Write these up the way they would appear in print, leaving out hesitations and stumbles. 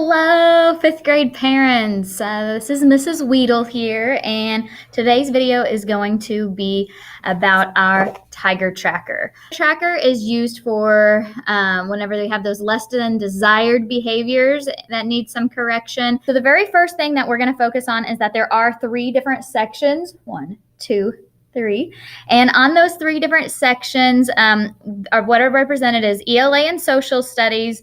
Hello, fifth grade parents. This is Mrs. Weedle here, and today's video is going to be about our Tiger Tracker. Tracker is used for whenever they have those less than desired behaviors that need some correction. So the very first thing that we're going to focus on is that there are 3 different sections. 1, 2, 3. And on those 3 different sections are what are represented as ELA and social studies,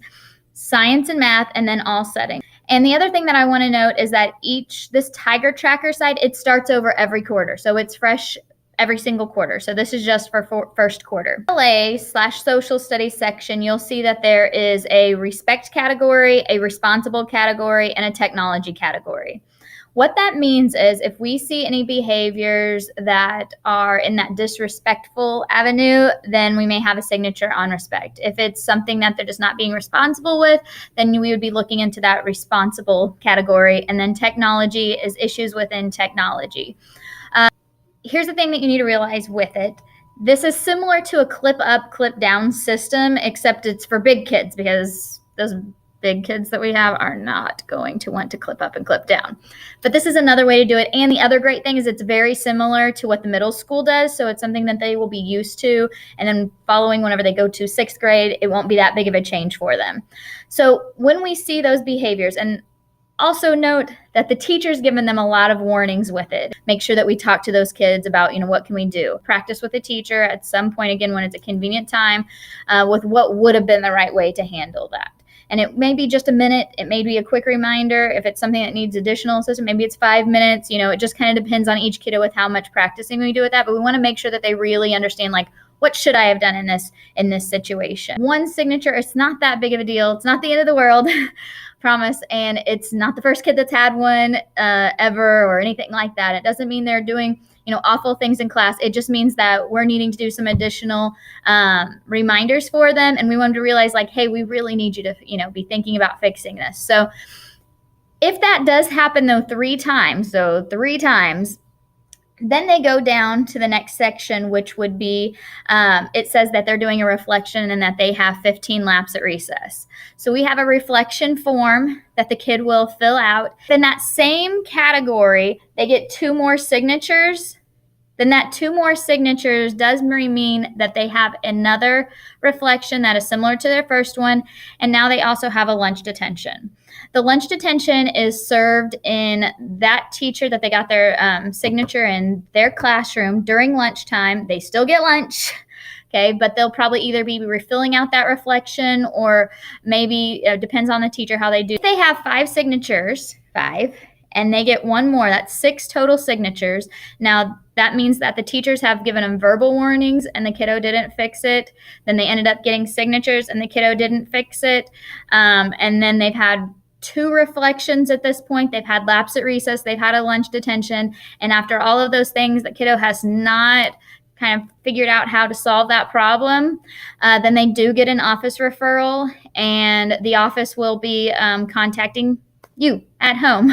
science and math, and then all settings. And the other thing that I want to note is that this Tiger Tracker site, it starts over every quarter. So it's fresh every single quarter. So this is just for first quarter. ELA/social studies section, you'll see that there is a respect category, a responsible category, and a technology category. What that means is if we see any behaviors that are in that disrespectful avenue, then we may have a signature on respect. If it's something that they're just not being responsible with, then we would be looking into that responsible category. And then technology is issues within technology. Here's the thing that you need to realize with it. This is similar to a clip up, clip down system, except it's for big kids because those big kids that we have are not going to want to clip up and clip down. But this is another way to do it. And the other great thing is it's very similar to what the middle school does. So it's something that they will be used to. And then following whenever they go to 6th grade, it won't be that big of a change for them. So when we see those behaviors, and also note that the teacher's given them a lot of warnings with it. Make sure that we talk to those kids about, what can we do? Practice with the teacher at some point, again, when it's a convenient time, with what would have been the right way to handle that. And it may be just a minute. It may be a quick reminder. If it's something that needs additional assistance, maybe it's 5 minutes. It just kind of depends on each kiddo with how much practicing we do with that. But we want to make sure that they really understand, what should I have done in this situation? One signature, it's not that big of a deal. It's not the end of the world, promise. And it's not the first kid that's had one ever or anything like that. It doesn't mean they're doing awful things in class. It just means that we're needing to do some additional reminders for them. And we want them to realize hey, we really need you to, be thinking about fixing this. So if that does happen though 3 times, then they go down to the next section, which would be, it says that they're doing a reflection and that they have 15 laps at recess. So we have a reflection form that the kid will fill out. In that same category, they get 2 more signatures. Then that 2 more signatures does mean that they have another reflection that is similar to their first one. And now they also have a lunch detention. The lunch detention is served in that teacher that they got their signature in their classroom during lunchtime. They still get lunch, okay, but they'll probably either be refilling out that reflection or maybe depends on the teacher how they do. If they have 5 signatures, 5, and they get 1 more, that's 6 total signatures. Now, that means that the teachers have given them verbal warnings and the kiddo didn't fix it. Then they ended up getting signatures and the kiddo didn't fix it. And then they've had 2 reflections at this point. They've had laps at recess. They've had a lunch detention. And after all of those things, the kiddo has not kind of figured out how to solve that problem. Then they do get an office referral, and the office will be contacting you at home.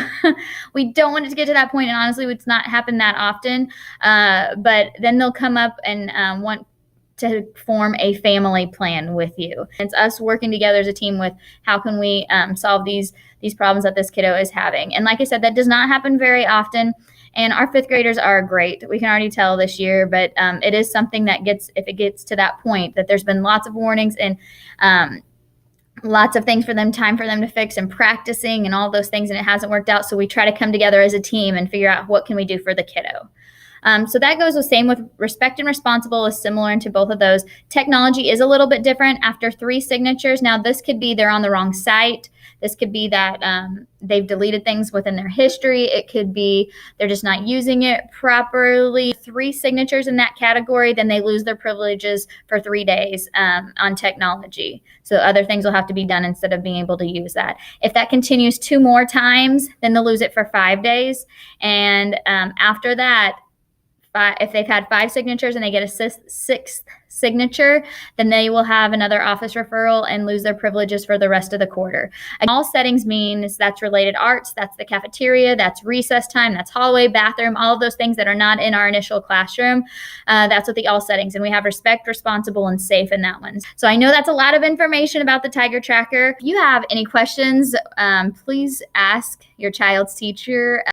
We don't want it to get to that point, and honestly, it's not happened that often. But then they'll come up and want to form a family plan with you. It's us working together as a team with how can we solve these problems that this kiddo is having. And like I said, that does not happen very often. And our 5th graders are great. We can already tell this year, but it is something that if it gets to that point, that there's been lots of warnings and lots of things time for them to fix and practicing and all those things, and it hasn't worked out. So we try to come together as a team and figure out what can we do for the kiddo. So that goes the same with respect and responsible is similar into both of those. Technology is a little bit different after 3 signatures. Now, this could be they're on the wrong site. This could be that they've deleted things within their history. It could be they're just not using it properly. 3 signatures in that category, then they lose their privileges for 3 days on technology. So other things will have to be done instead of being able to use that. If that continues 2 more times, then they'll lose it for 5 days. And after that, if they've had 5 signatures and they get a sixth signature, then they will have another office referral and lose their privileges for the rest of the quarter. All settings means that's related arts, that's the cafeteria, that's recess time, that's hallway, bathroom, all of those things that are not in our initial classroom. That's what the all settings, and we have respect, responsible, and safe in that one. So I know that's a lot of information about the Tiger Tracker. If you have any questions, please ask your child's teacher.